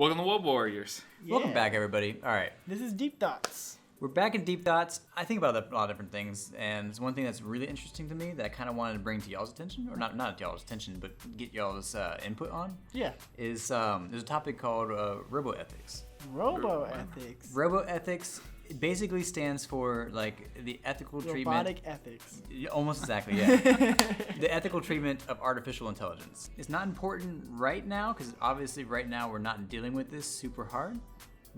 Welcome to World Warriors. Yeah. Welcome back, everybody. All right, This is Deep Thoughts. we're back in Deep Thoughts. I think about a lot of different things, and it's one thing that's really interesting to me that I kind of wanted to bring to y'all's attention, or not y'all's attention, but get y'all's input on, Yeah. is there's a topic called roboethics. Roboethics. Roboethics basically stands for like the ethical treatment. Robotic ethics. Almost exactly, yeah. The ethical treatment of artificial intelligence. It's not important right now because obviously right now we're not dealing with this super hard,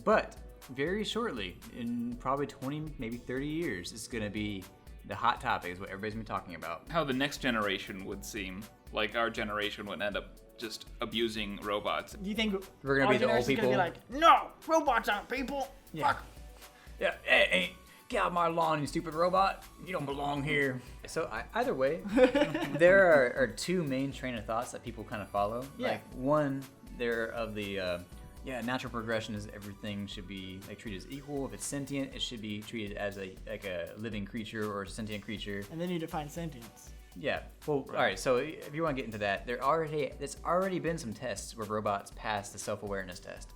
but very shortly, in probably 20, maybe 30 years, it's going to be the hot topic, is what everybody's been talking about. How the next generation would seem like our generation would end up just abusing robots. Do you think We're gonna be the old generation's gonna people? be like, no, robots aren't people. Yeah. Fuck. Yeah, hey, get out of my lawn, you stupid robot. You don't belong here. So either way, there are two main train of thoughts that people kind of follow. Yeah. Like one, they're of the natural progression is everything should be like treated as equal. If it's sentient, it should be treated as a living creature or a sentient creature. And then you define sentience. Yeah. Well, all right. So if you want to get into that, there's already been some tests where robots passed the self-awareness test.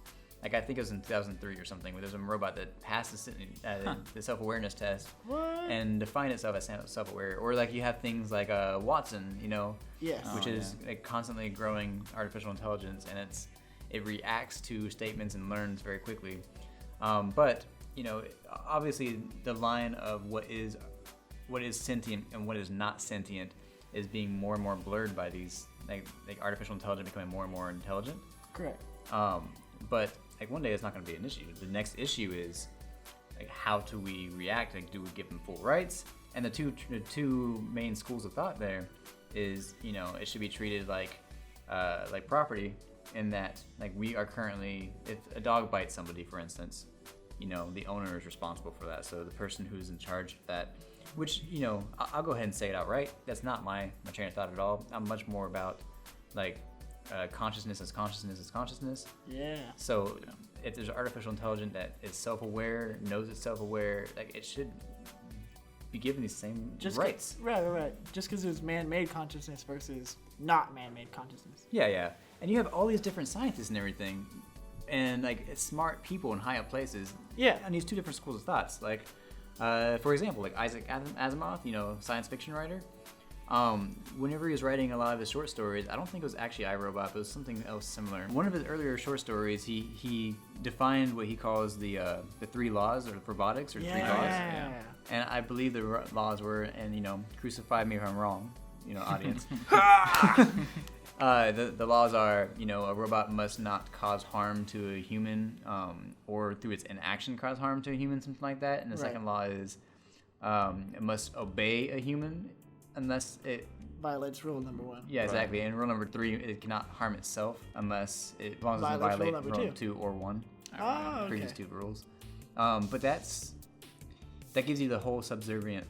Like I think it was in 2003 or something, where there's a robot that passed the self-awareness test What? and defined itself as self-aware. Or like you have things like Watson, Yes. which is a constantly growing artificial intelligence, and it reacts to statements and learns very quickly. But obviously the line of what is sentient and what is not sentient is being more and more blurred by these like artificial intelligence becoming more and more intelligent. Correct. But like one day it's not going to be an issue. The next issue is like how do we react? Like do we give them full rights? And the two main schools of thought there is it should be treated like property, in that like we are currently, if a dog bites somebody, for instance, the owner is responsible for that. So the person who's in charge of that, which I'll go ahead and say it outright, that's not my train of thought at all. I'm much more about like consciousness is consciousness is consciousness. Yeah. So if there's artificial intelligence that is self-aware, knows it's self-aware, like it should be given these same rights. Right. Just because it was man-made consciousness versus not man-made consciousness. Yeah. And you have all these different scientists and everything, and like smart people in high up places. Yeah. And these two different schools of thoughts. Like, for example, like Isaac Asimov, science fiction writer. Whenever he was writing a lot of his short stories, I don't think it was actually iRobot, but it was something else similar. One of his earlier short stories, he defined what he calls the three laws of robotics, or three laws. Yeah. And I believe the laws were, and crucify me if I'm wrong, audience. The laws are, a robot must not cause harm to a human, or through its inaction cause harm to a human, something like that. And the second law is, it must obey a human unless it Violates rule number 1. Yeah, exactly. And rule number 3, it cannot harm itself as long as it doesn't Violates violate rule number rule 2. 2 or 1. Oh, okay. Previous 2 rules. But that gives you the whole subservient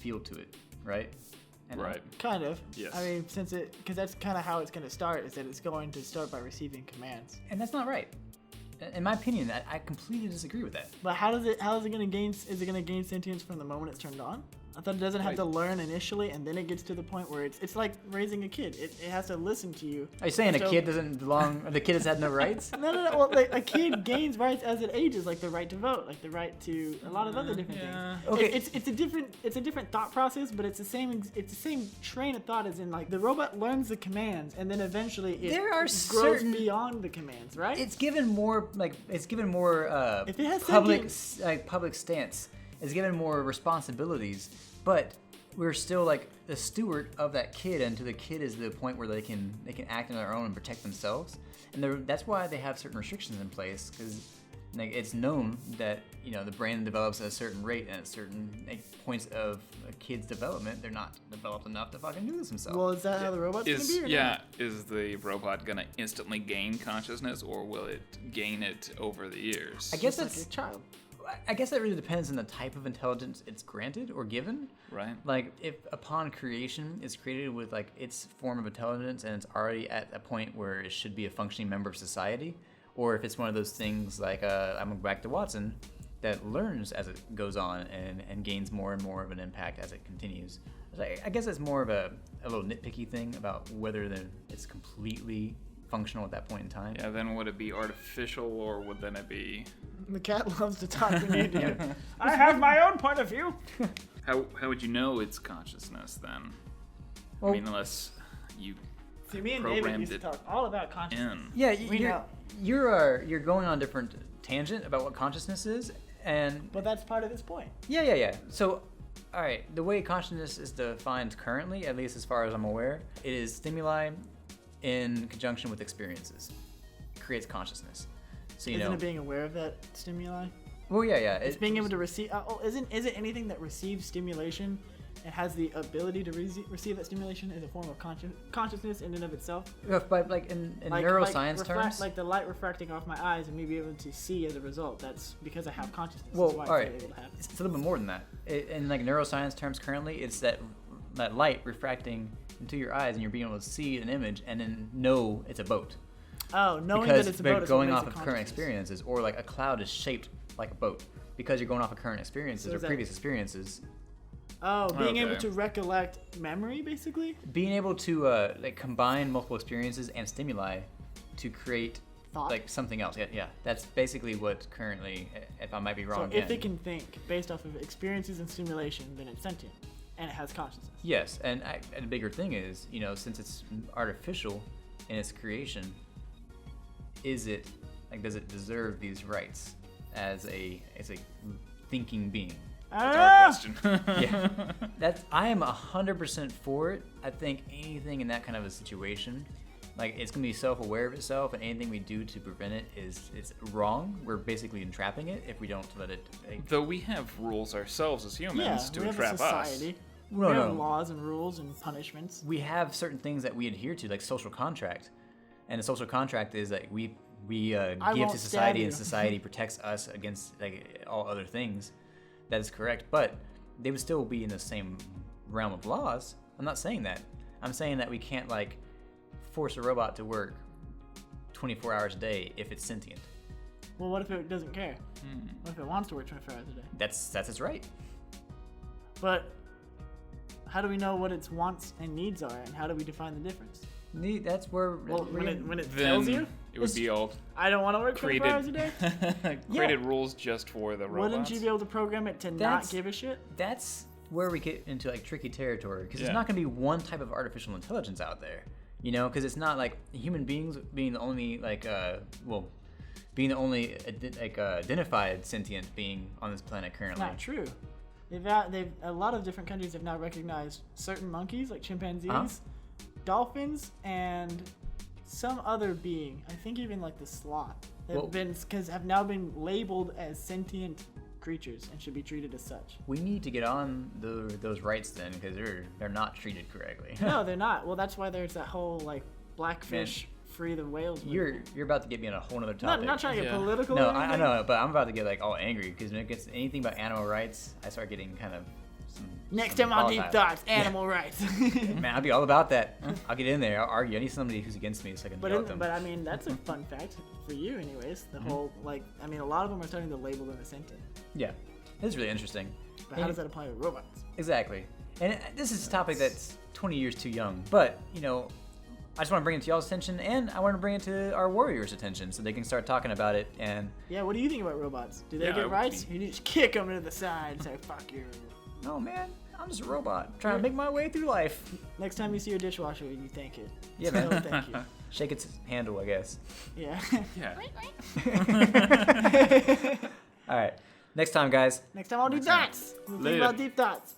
feel to it, right? And Right. Kind of. Yes. I mean, because that's kind of how it's going to start, is that it's going to start by receiving commands. And that's not right. In my opinion, I completely disagree with that. But how is it going to gain? Is it going to gain sentience from the moment it's turned on? I thought it doesn't have to learn initially, and then it gets to the point where it's like raising a kid. It has to listen to you. Are you saying a kid doesn't belong, or the kid has had no rights? No. Well, like, a kid gains rights as it ages, like the right to vote, like the right to a lot of other different things. Okay. It's a different thought process, but it's the same train of thought as in like the robot learns the commands, and then eventually it grows beyond the commands, right? It's given more If it has public stance. It's given more responsibilities, but we're still like the steward of that kid until the kid is the point where they can act on their own and protect themselves. And that's why they have certain restrictions in place, because like it's known that the brain develops at a certain rate, and at certain points of a kid's development, they're not developed enough to fucking do this themselves. Well, is that how the robot's going to be? Or not? Is the robot gonna instantly gain consciousness, or will it gain it over the years? I guess Just that's like a child. I guess that really depends on the type of intelligence it's granted or given. Right. Like if upon creation it's created with like its form of intelligence and it's already at a point where it should be a functioning member of society, or if it's one of those things like I'm back to Watson, that learns as it goes on and gains more and more of an impact as it continues. I guess it's more of a little nitpicky thing about whether it's completely functional at that point in time. Yeah, then would it be artificial, or would then it be... The cat loves to talk when you do. I have my own point of view. How would you know it's consciousness, then? Well, I mean, unless you See, me and David programmed used to it talk all about consciousness. in. yeah, We know. you're going on a different tangent about what consciousness is, and But that's part of this point. yeah. So, all right, the way consciousness is defined currently, at least as far as I'm aware, it is stimuli in conjunction with experiences. Creates consciousness. So Isn't it being aware of that stimuli? Well, yeah. It's being able to receive. Isn't it anything that receives stimulation and has the ability to receive that stimulation is a form of consciousness in and of itself? But like in Like- neuroscience like terms. like the light refracting off my eyes and me be able to see as a result. That's because I have consciousness. Well, That's why all right. it's able to happen. It's a little bit more than that. In like neuroscience terms, currently, it's that light refracting into your eyes, and you're being able to see an image and then know it's a boat. Oh, knowing Because that it's a they're boat is what going makes off it of current consciousness. experiences, or like a cloud is shaped like a boat because you're going off of current experiences So or is that- previous experiences. Oh, being able Okay. to recollect memory, basically. Being able to like combine multiple experiences and stimuli to create Thought. like something else. Yeah. That's basically what currently, if I might be So wrong. if again. it can think based off of experiences and stimulation, then it's sentient and it has consciousness. Yes, and the bigger thing is, since it's artificial in its creation, does it deserve these rights as a thinking being? That's our question. Yeah, I am 100% for it. I think anything in that kind of a situation, like it's gonna be self-aware of itself, and anything we do to prevent it it's wrong. We're basically entrapping it if we don't let it. Though we have rules ourselves as humans Yeah, to we have a entrap us. society. No, we have no. laws and rules and punishments. We have certain things that we adhere to, like social contract, and the social contract is that we give won't to stab society, you. and society protects us against like all other things. That is correct, but they would still be in the same realm of laws. I'm not saying that. I'm saying that we can't like force a robot to work 24 hours a day if it's sentient. Well, what if it doesn't care? What if it wants to work 24 hours a day? That's its right. But how do we know what its wants and needs are, and how do we define the difference? That's where Well, when it Then tells you, it would be all I don't want to work 24 hours a day. created rules just for the robots. Wouldn't you be able to program it to not give a shit? That's where we get into like tricky territory because there's Yeah. not going to be one type of artificial intelligence out there, because it's not like human beings being the only identified sentient being on this planet It's currently. not true. A lot of different countries have now recognized certain monkeys, like chimpanzees, Uh-huh. dolphins, and some other being. I think even like the sloth. Well- Have now been labeled as sentient creatures and should be treated as such. We need to get on those rights then because they're not treated correctly. No, they're not. Well, that's why there's that whole like blackfish free the whales. movement. You're about to get me on a whole other topic. not trying to get Yeah. political. No, or I anything. know, but I'm about to get like all angry because when it gets anything about animal rights, I start getting kind of Next some time on Deep volatile. Thoughts, animal rights. Man, I'll be all about that. I'll get in there. I'll argue. I need somebody who's against me so I can yell at them. But I mean, that's a fun fact for you, anyways. The whole a lot of them are starting to label them as sentient. Yeah, this is really interesting. But how does that apply to robots? Exactly. And this is a topic that's 20 years too young. But, I just want to bring it to y'all's attention, and I want to bring it to our warriors' attention so they can start talking about it. And, Yeah, what do you think about robots? Do they Yeah, get rights? You just kick them to the side and say, fuck you. no, man, I'm just a robot trying to make my way through life. Next time you see your dishwasher, you thank it. Yeah, Tell man. it thank you. Shake its handle, I guess. Yeah. Yeah. All right. Next time, guys. Next time on Deep Thoughts. We'll think Later. about Deep Thoughts.